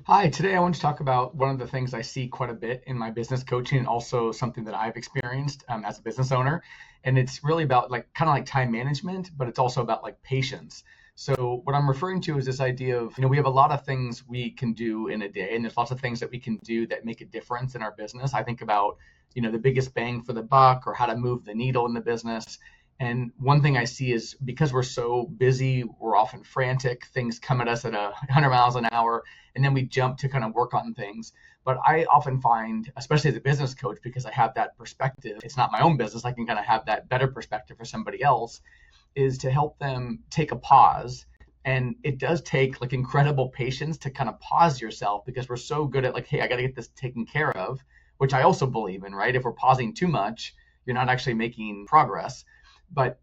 Hi, today I want to talk about one of the things I see quite a bit in my business coaching and also something that I've experienced as a business owner. And it's really about like kind of like time management, but it's also about like patience. So what I'm referring to is this idea of, we have a lot of things we can do in a day, and there's lots of things that we can do that make a difference in our business. I think about, the biggest bang for the buck or how to move the needle in the business. And one thing I see is because we're so busy, we're often frantic, things come at us at 100 miles an hour, and then we jump to kind of work on things. But I often find, especially as a business coach, because I have that perspective, it's not my own business, I can kind of have that better perspective for somebody else, is to help them take a pause. And it does take like incredible patience to kind of pause yourself because we're so good at like, hey, I got to get this taken care of, which I also believe in, right? If we're pausing too much, you're not actually making progress. But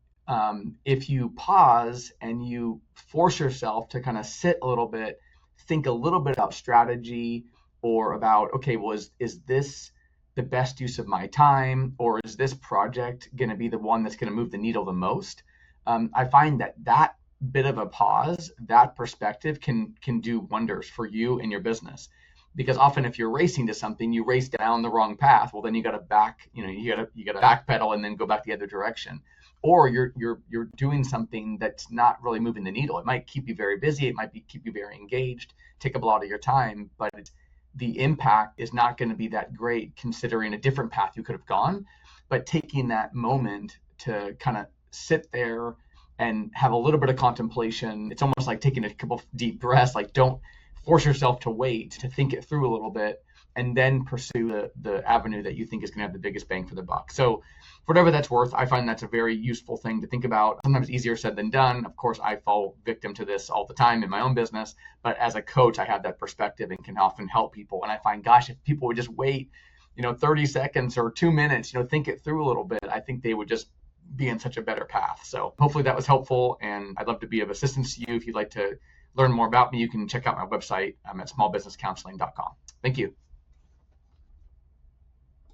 if you pause and you force yourself to kind of sit a little bit, think a little bit about strategy or about, okay, well, is this the best use of my time, or is this project going to be the one that's going to move the needle the most? I find that bit of a pause, that perspective can do wonders for you and your business. Because often if you're racing to something, you race down the wrong path. Well, then you got to you got to backpedal and then go back the other direction. Or you're doing something that's not really moving the needle. It might keep you very busy. It might keep you very engaged, take up a lot of your time, but the impact is not going to be that great considering a different path you could have gone. But taking that moment to kind of sit there and have a little bit of contemplation, it's almost like taking a couple of deep breaths. Like, don't force yourself to wait, to think it through a little bit, and then pursue the avenue that you think is going to have the biggest bang for the buck. So for whatever that's worth, I find that's a very useful thing to think about. Sometimes easier said than done. Of course, I fall victim to this all the time in my own business, but as a coach, I have that perspective and can often help people. And I find, gosh, if people would just wait, 30 seconds or 2 minutes, think it through a little bit, I think they would just be in such a better path. So hopefully that was helpful, and I'd love to be of assistance to you. If you'd like to learn more about me, you can check out my website. I'm at smallbusinesscounseling.com. Thank you.